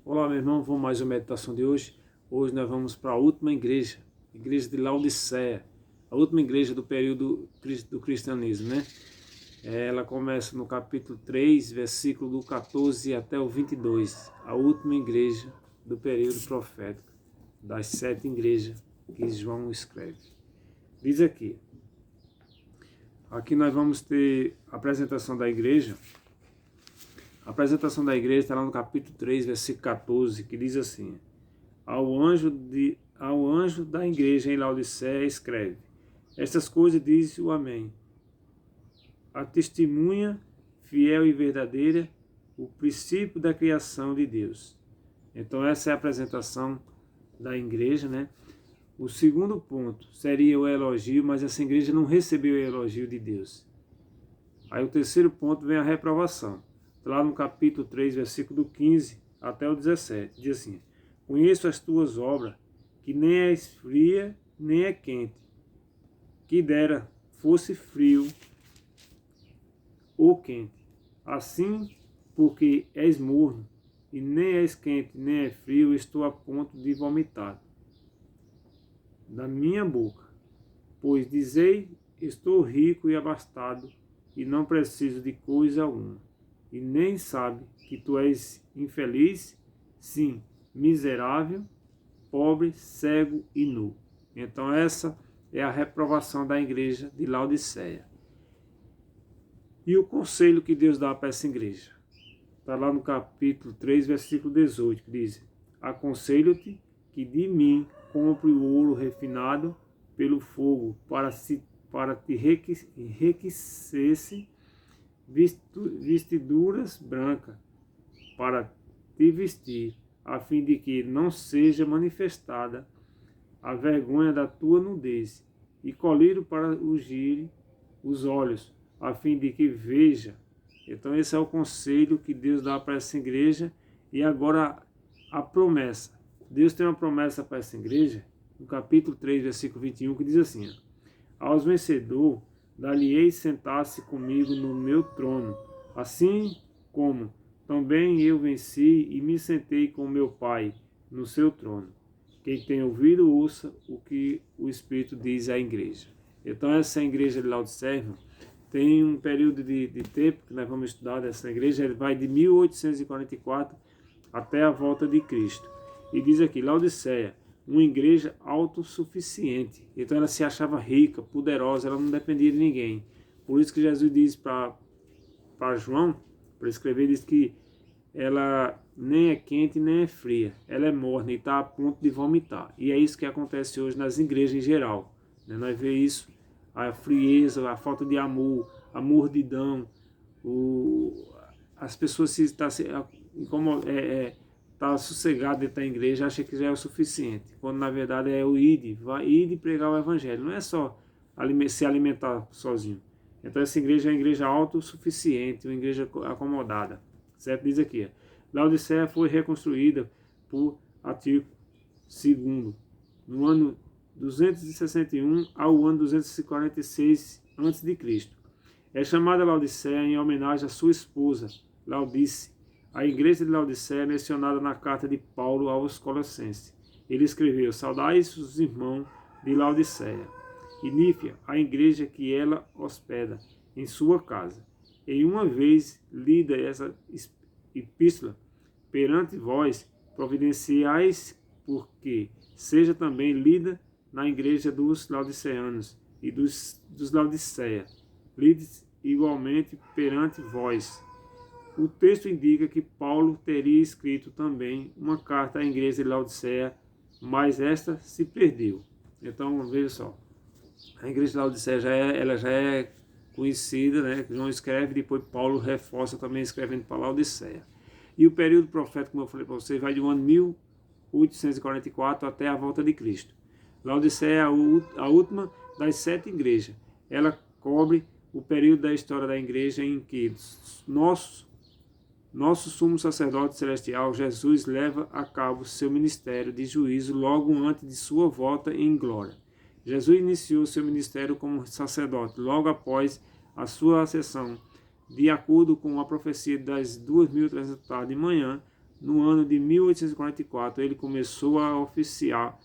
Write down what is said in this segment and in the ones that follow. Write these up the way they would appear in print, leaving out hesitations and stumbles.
Olá, meu irmão, vamos mais uma meditação de hoje. Hoje nós vamos para a última igreja, igreja de Laodiceia, a última igreja do período do cristianismo, né? Ela começa no capítulo 3, versículo do 14 até o 22, a última igreja do período profético, das 7 igrejas que João escreve. Diz aqui nós vamos ter a apresentação da igreja. A apresentação da igreja está lá no capítulo 3, versículo 14, que diz assim: Ao anjo da igreja em Laodiceia escreve: Estas coisas diz o Amém. A testemunha fiel e verdadeira, o princípio da criação de Deus. Então essa é a apresentação da igreja, né? O segundo ponto seria o elogio, mas essa igreja não recebeu o elogio de Deus. Aí o terceiro ponto vem a reprovação. Lá no capítulo 3, versículo do 15 até o 17, diz assim: Conheço as tuas obras, que nem és fria, nem é quente. Que dera fosse frio ou quente. Assim, porque és morno, e nem és quente, nem é frio, estou a ponto de vomitar da minha boca. Pois dizei, estou rico e abastado, e não preciso de coisa alguma. E nem sabe que tu és infeliz, sim, miserável, pobre, cego e nu. Então essa é a reprovação da igreja de Laodiceia. E o conselho que Deus dá para essa igreja? Está lá no capítulo 3, versículo 18, que diz: Aconselho-te que de mim compre o ouro refinado pelo fogo, para te enriquecesse vestiduras brancas, para te vestir, a fim de que não seja manifestada a vergonha da tua nudez, e colírio para ungir os olhos, a fim de que veja. Então esse é o conselho que Deus dá para essa igreja. E agora a promessa. Deus tem uma promessa para essa igreja, no capítulo 3, versículo 21, que diz assim: Aos vencedores dar-lhe-ei sentar-se comigo no meu trono, assim como também eu venci e me sentei com meu Pai no seu trono. Quem tem ouvido, ouça o que o Espírito diz à igreja. Então essa igreja de Laodiceia tem um período de tempo que nós vamos estudar dessa igreja. Ele vai de 1844 até a volta de Cristo. E diz aqui, Laodiceia, uma igreja autossuficiente. Então ela se achava rica, poderosa, ela não dependia de ninguém. Por isso que Jesus diz para João, para escrever, diz que ela nem é quente nem é fria. Ela é morna e está a ponto de vomitar. E é isso que acontece hoje nas igrejas em geral. Nós vemos isso, a frieza, a falta de amor, a mordidão, as pessoas se está sossegado dentro da igreja, acha que já é o suficiente, quando na verdade é o ide pregar o evangelho, não é só se alimentar sozinho. Então essa igreja é uma igreja autossuficiente, uma igreja acomodada, certo? Diz aqui, Laodiceia foi reconstruída por Antíoco II, no ano 261 ao ano 246 a.C. É chamada Laodiceia em homenagem à sua esposa, Laodice. A igreja de Laodiceia é mencionada na carta de Paulo aos Colossenses. Ele escreveu: Saudai os irmãos de Laodiceia. E Nífia, a igreja que ela hospeda em sua casa. Em uma vez lida essa epístola perante vós, providenciais porque seja também lida na igreja dos Laodiceanos e dos Laodiceia. Lides igualmente perante vós. O texto indica que Paulo teria escrito também uma carta à igreja de Laodiceia, mas esta se perdeu. Então, veja só, a igreja de Laodiceia já é conhecida, né? João escreve, depois Paulo reforça também escrevendo para Laodiceia. E o período profético, como eu falei para vocês, vai do ano 1844 até a volta de Cristo. Laodiceia é a última das 7 igrejas. Ela cobre o período da história da igreja em que nosso sumo sacerdote celestial, Jesus, leva a cabo seu ministério de juízo logo antes de sua volta em glória. Jesus iniciou seu ministério como sacerdote logo após a sua ascensão, de acordo com a profecia das 2.300 da tarde e manhã, no ano de 1844, ele começou a oficiar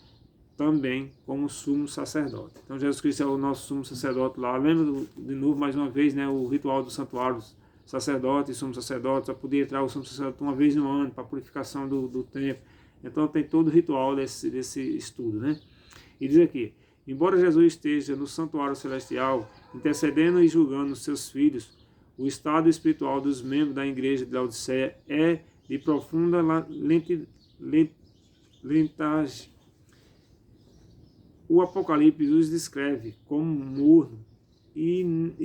também como sumo sacerdote. Então Jesus Cristo é o nosso sumo sacerdote lá. Lembra de novo, mais uma vez, né, o ritual do santuário, sacerdote e sumo sacerdote, só podia entrar o sumo sacerdote uma vez no ano, para a purificação do templo. Então tem todo o ritual desse estudo, né? E diz aqui, embora Jesus esteja no santuário celestial, intercedendo e julgando os seus filhos, o estado espiritual dos membros da igreja de Laodiceia é de profunda lentagem. O Apocalipse os descreve como morno e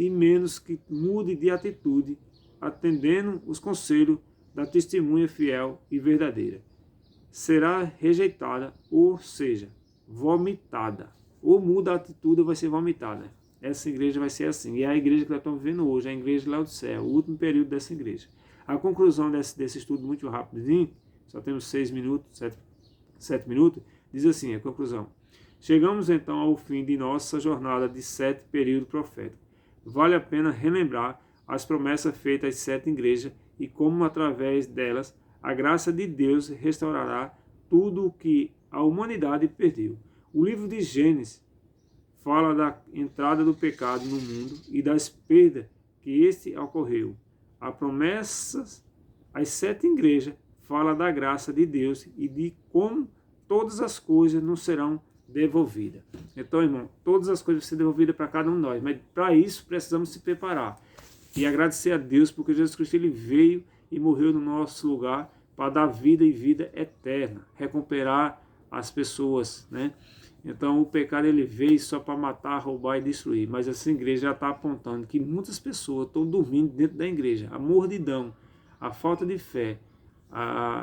menos que mude de atitude, atendendo os conselhos da testemunha fiel e verdadeira. Será rejeitada, ou seja, vomitada. Ou muda a atitude ou vai ser vomitada. Essa igreja vai ser assim. E é a igreja que nós estamos vivendo hoje, a igreja de Laodiceia, o último período dessa igreja. A conclusão desse estudo muito rapidinho, só temos 6 minutos, 7 minutos, diz assim, a conclusão. Chegamos então ao fim de nossa jornada de 7 períodos proféticos. Vale a pena relembrar as promessas feitas às 7 igrejas e como através delas a graça de Deus restaurará tudo o que a humanidade perdeu. O livro de Gênesis fala da entrada do pecado no mundo e das perdas que este ocorreu. A promessas às 7 igrejas fala da graça de Deus e de como todas as coisas não serão devolvidas. Então, irmão, todas as coisas vão ser devolvidas para cada um de nós, mas para isso precisamos se preparar e agradecer a Deus porque Jesus Cristo ele veio e morreu no nosso lugar para dar vida e vida eterna, recuperar as pessoas, né? Então o pecado ele veio só para matar, roubar e destruir, mas essa igreja já está apontando que muitas pessoas estão dormindo dentro da igreja, a mordidão, a falta de fé,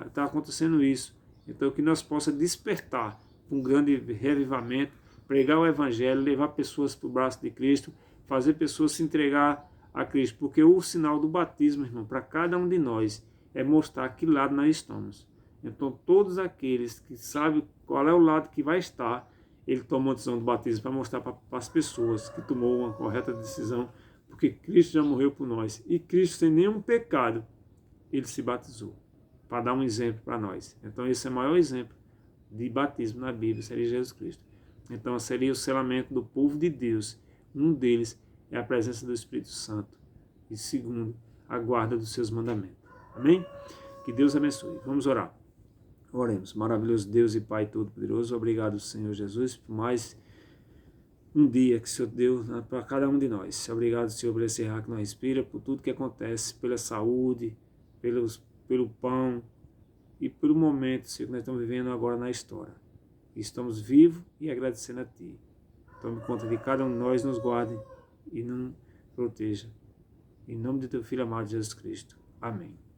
está acontecendo isso. Então que nós possamos despertar um grande revivamento, pregar o evangelho, levar pessoas para o braço de Cristo, fazer pessoas se entregar a Cristo, porque o sinal do batismo, irmão, para cada um de nós é mostrar que lado nós estamos. Então todos aqueles que sabem qual é o lado que vai estar, ele tomou a decisão do batismo para mostrar para as pessoas que tomou uma correta decisão, porque Cristo já morreu por nós. E Cristo, sem nenhum pecado, ele se batizou, para dar um exemplo para nós. Então esse é o maior exemplo de batismo na Bíblia, seria Jesus Cristo. Então seria o selamento do povo de Deus. Um deles é a presença do Espírito Santo. E segundo, a guarda dos seus mandamentos. Amém? Que Deus abençoe. Vamos orar. Oremos. Maravilhoso Deus e Pai Todo-Poderoso, obrigado, Senhor Jesus, por mais um dia que o Senhor deu para cada um de nós. Obrigado, Senhor, por esse ar que nós respira, por tudo que acontece, pela saúde, pelo pão e pelo momento, Senhor, que nós estamos vivendo agora na história. E estamos vivos e agradecendo a Ti. Tome conta de cada um de nós, nos guarde e nos proteja. Em nome de Teu Filho amado Jesus Cristo. Amém.